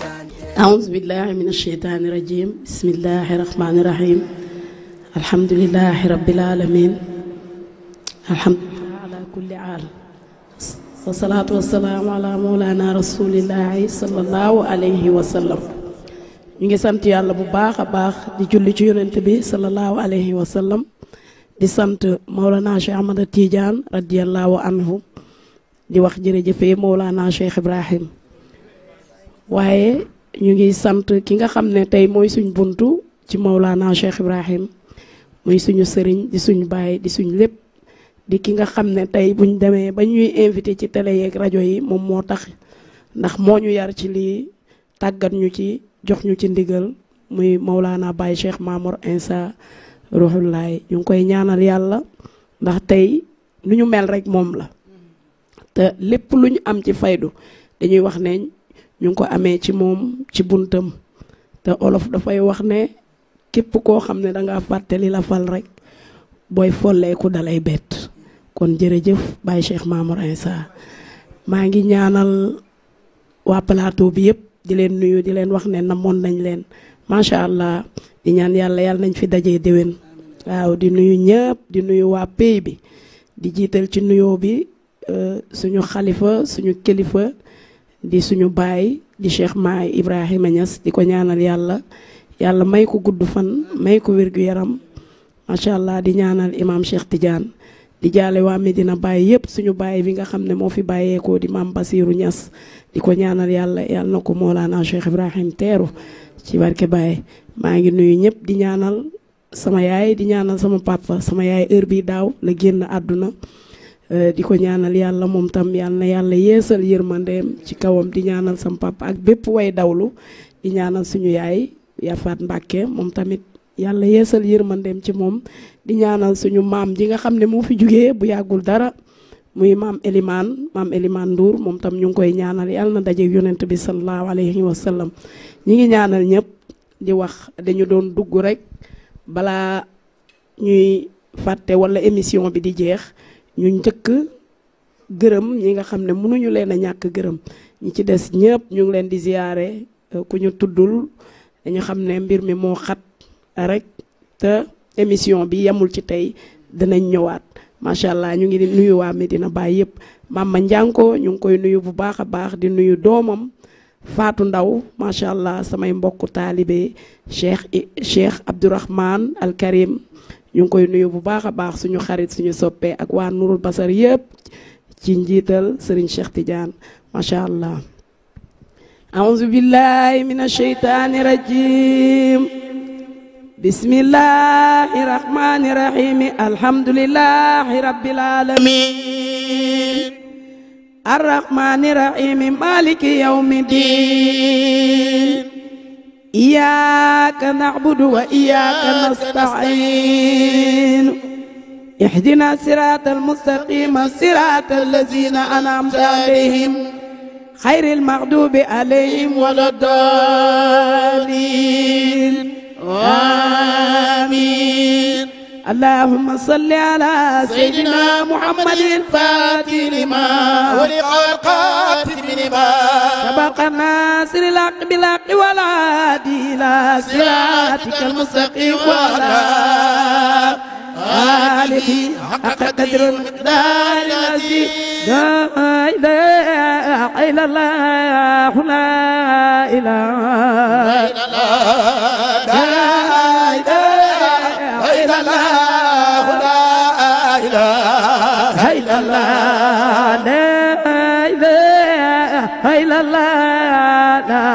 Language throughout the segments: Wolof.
أعوذ بالله من الشيطان الرجيم بسم الله الرحمن الرحيم الحمد لله رب العالمين الحمد لله على كل حال والصلاة والسلام على مولانا رسول الله صلى الله عليه وسلم ñu ngi sant yàlla bu baax a baax di julli ci yonent bi sallallahu alayhi wa sallam di sant Mawlana Cheikh Ahmad Tidiane radiyallahu anhu di wax jërëjëfee Mawlana Cheikh Ibrahim waaye ñu ngi sant ki nga xam ne tey mooy suñ buntu ci Mawlana Cheikh Ibrahim muy suñu sëriñ di suñu baay di suñ lépp di ki nga xam ne tey buñ demee ba ñuy invité ci télé yeeg rajo yi moom moo tax ndax moo ñu yar ci lii tàggat ñu ci jox ñu ci ndigal muy Mawlana Baye Cheikh Mamour Insa Ruhullaay ñu ngi koy ñaanal yàlla ndax tey lu ñu mel rek moom la te lépp lu ñu am ci faydu dañuy wax ne ñu ngi ko amee ci moom ci buntam te olof dafay wax ne képp koo xam ne danga fàttali la fal rek booy folleeku dalay bett kon jërëjëf Baye Cheikh Mamour Insa maa ngi ñaanal waa plateau bi yëpp di leen nuyu di leen wax ne namoon nañ leen macha allah di ñaan yàlla yàlla nañ fi dajee déwén waaw di nuyu ñëpp di nuyu waa pays bi di jiital ci nuyoo bi suñu xalifa suñu kilifa di suñu baay di Cheikh Maay Ibrahima Niass di ko ñaanal yàlla may ko gudd fan may ko wér-gu-yaram macha allah di ñaanal imam Cheikh Tidiane di jaale waa Medina Baye yëpp suñu baay bi nga xam ne moo fi bàyyeekoo di maam Basiru Niass di ko ñaanal yàlla na ko Mawlana Cheikh Ibrahim teeru ci barke Baye maa ngi nuyu ñëpp di ñaanal sama yaay di ñaanal sama papa sama yaay heure bi daaw la génn àdduna di ko ñaanal yàlla moom tam yàlla na yàlla yeesal yërmandeem ci kawam di ñaanal sama papa ak bépp way dawlu di ñaanal suñu yaay Yafaat Mbàkke moom tamit yàlla yeesal yërmandeem ci moom di ñaanal suñu maam ji nga xam ne moo fi jugee bu yàggul dara muy maam Elimane Ndour moom tam ñu ngi koy ñaanal yàlla na daje yonent bi sallallahu alayhi wa sallam ñi ngi ñaanal ñëpp di wax dañu doon dugg rek balaa ñuy fàtte wala émission bi di jeex ñu njëkk gërëm ñi nga xam ne mënuñu leen a ñàkk gërëm ñi ci des ñëpp ñu ngi leen di ziyaare ku ñu tuddul dañu xam ne mbir mi moo xat rek te émission bi yemul ci tey dinañ ñëwaat macha allah ñu ngi nuyu waa Medina Baye yëpp Mama Ndianko ñu ngi koy nuyu bu baax a baax di nuyu doomam Faatu Ndaw macha allah samay mbokku taalibe Cheikh Abdourahman Al Karim ñu ngi koy nuyu bu baax a baax suñu xarit suñu soppee ak waa Nurul Basar yëpp ci njiital Serigne Cheikh Tidiane macha allah a'udhu billahi minash shaitani rajim bismillahi rahmani rahim alhamdulillahi rabbil alamin arrahmani rahim maliki yawmiddin iyyaka na'budu wa iyyaka nasta'in ihdina siratal mustaqim siratal ladzina an'amta alayhim khairil maghdubi alayhim waladdallin آمين اللهم صل على سيدنا محمد الفاتح لما ولق القاتل لما سبق الناصر الحق بالحق والهادي إلى صراطك المستقيم وعلى آله حق قدر المقدار العظيم لا إله إلا الله لا إله إلا الله لا إله إلا الله لا إله إلا الله لا إله إلا الله لا إله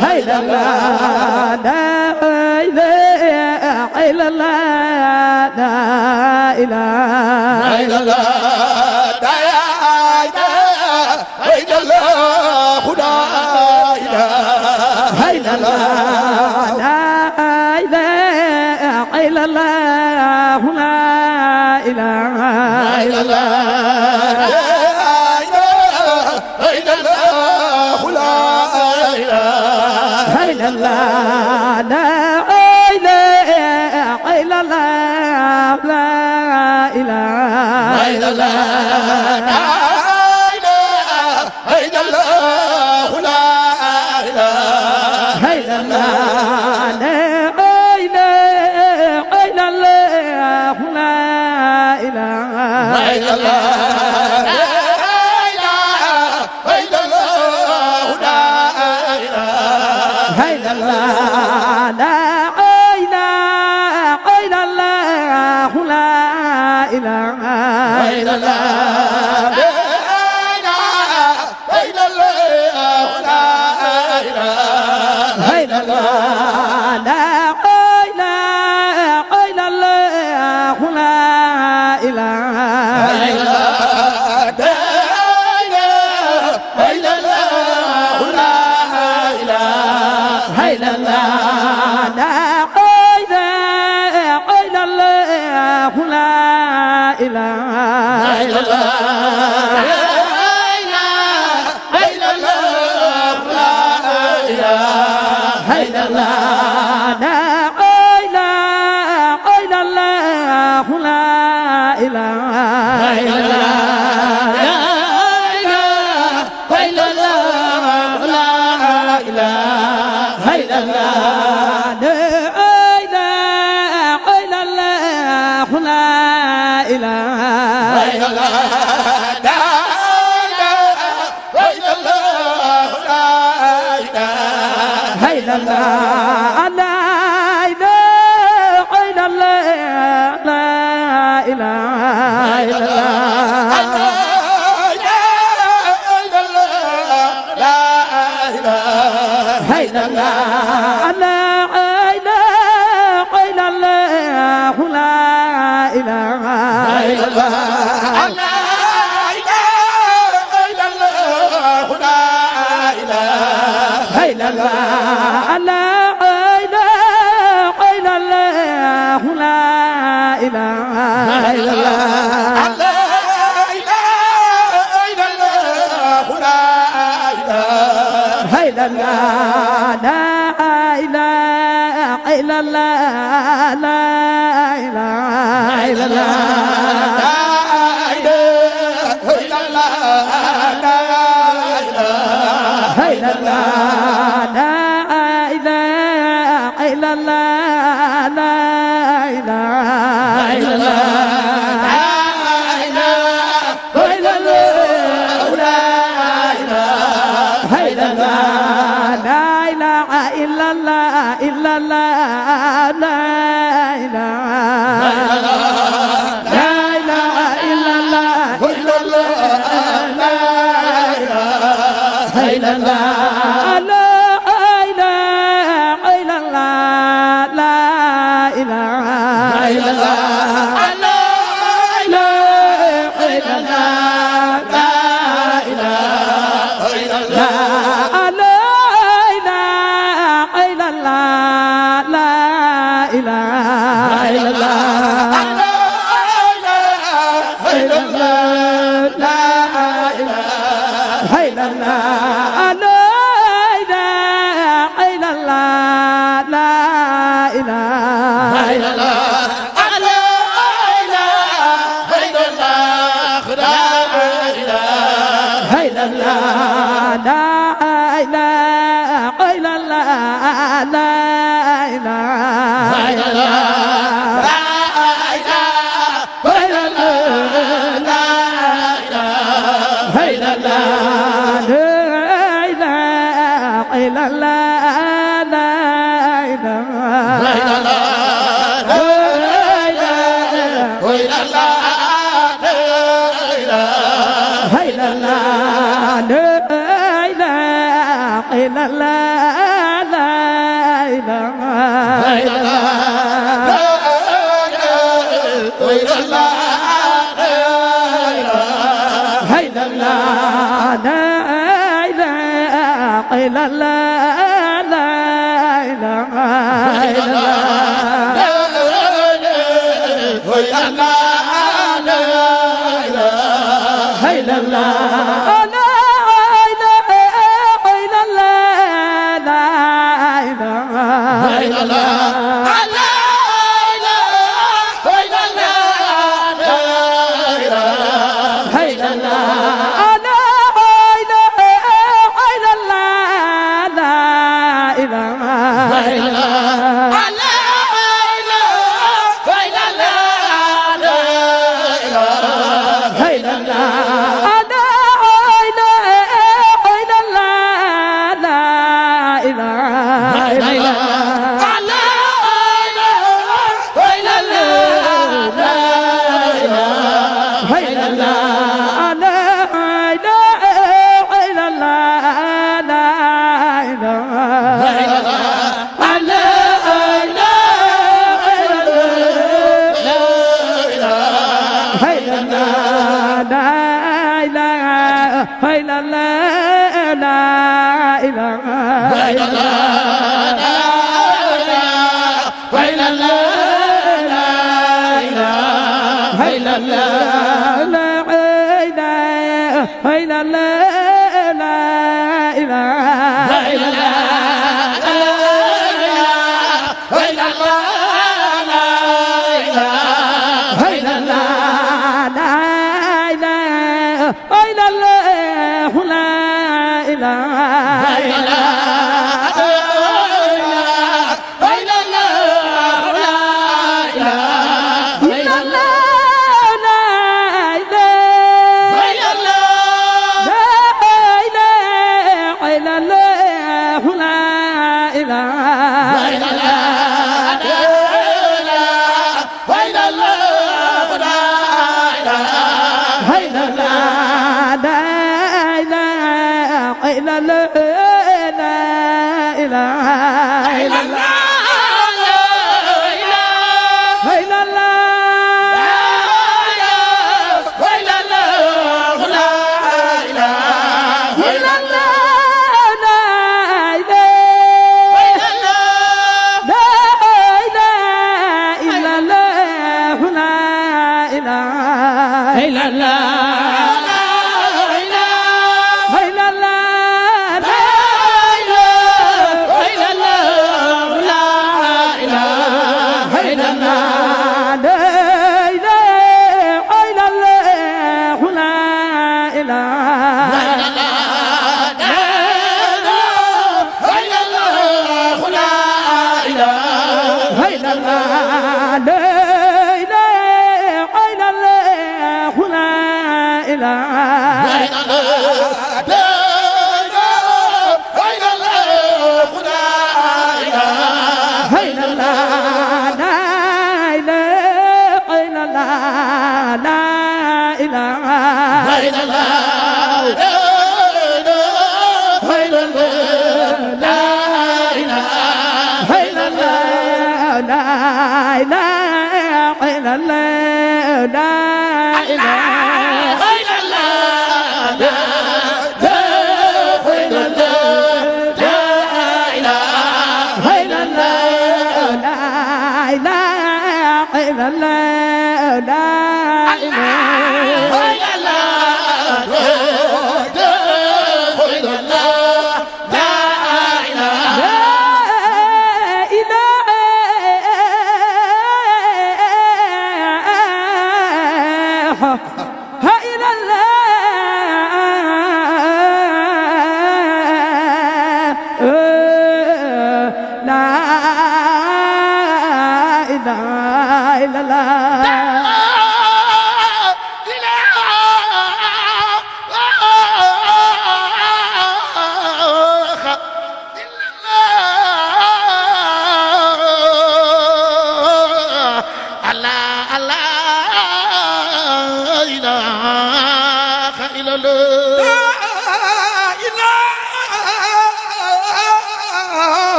إلا الله لا إله إلا الله لا إله إلا الله لا إله إلا الله لا إله إلا الله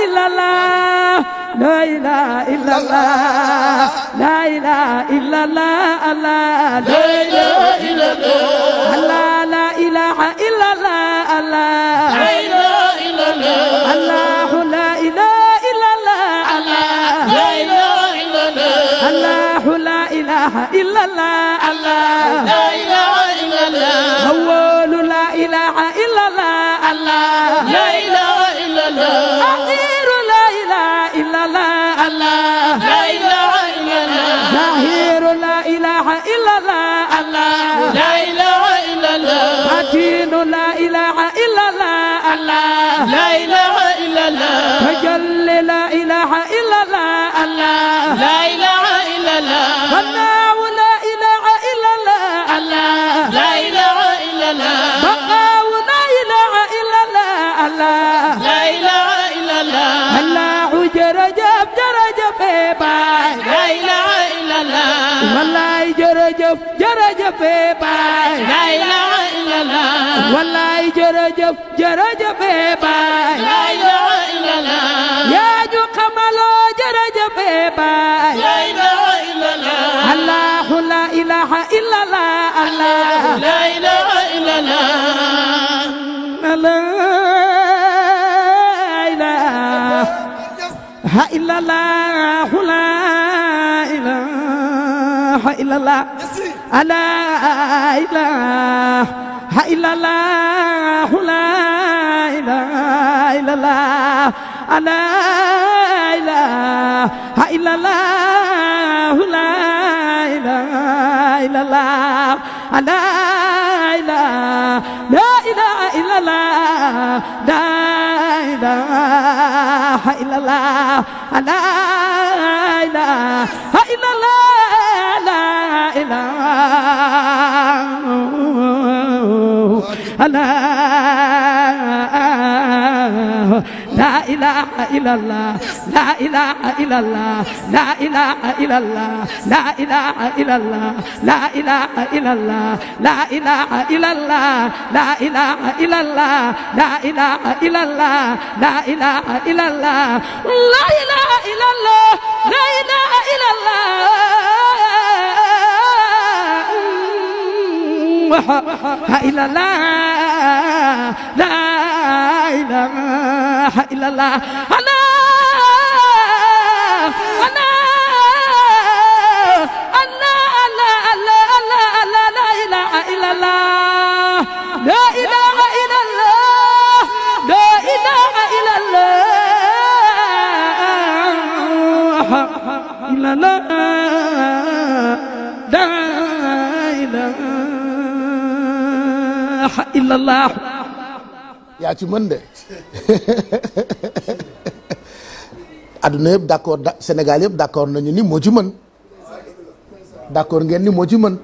إلا الله لا إله إلا الله لا إله إلا الله الله لا إله إلا الله لا إله إلا الله الله لا إله إلا الله لا إله إلا الله الله لا إله إلا الله لا إله إلا الله الله لا إله إلا الله أول لا إله إلا الله الله لا إله إلا الله أخير لا إله إلا الله الله لا إله إلا الله ظاهر لا إله إلا الله الله لا إله إلا الله باطن لا إله إلا الله الله لا إله إلا الله تجلي لا إله إلا الله الله لا إله إلا الله فناء لا إله إلا الله الله لا إله إلا الله بقاء لا إله إلا الله الله لا إله إلا الله الله جرجب جرجب باي لا إله إلا الله والله جرجب جرجب باي لا إله إلا الله والله جرجب جرجب باي لا إله إلا الله يا جو كمالو جرجب باي لا إله إلا الله الله لا إله إلا الله الله لا إله إلا الله لا إله إلا الله لا إله إلا الله لا إله إلا الله لا إله إلا الله لا إله إلا الله لا إله إلا الله لا إله لا إله إلا الله لا إله إلا الله لا إله إلا الله لا إله إلا الله لا إله إلا الله لا إله إلا الله لا إله إلا الله لا إله إلا الله لا إله إلا الله لا إله إلا الله لا إله إلا الله لا إله إلا الله لا إله إلا الله لا إله إلا الله إلا الله لا إله إلا الله لا إله إلا الله لا إله إلا الله إلا الله لا إله إلا الله yaa ci mën de adduna yëpp d'accord Sénégal yëpp d'accord nañu ni moo ci mën d'accord ngeen ni moo ci mën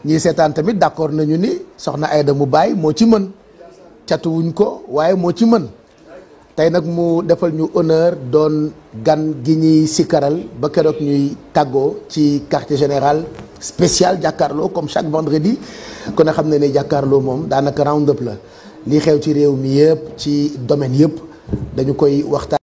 ñii seetaan tamit d'accord nañu ni soxna Aïda mu baay moo ci mën catuwuñ ko waaye moo ci mën tey nag mu defal ñu honneur doon gan gi ñuy sikkaral ba keroog ñuy tàggoo ci quartier général spécial jàkkaarloo comme chaque vendredi kon a xam ne ne jàkkaarloo moom daanaka round up la lii xew ci réew mi yëpp ci domaine yëpp dañu koy waxtaan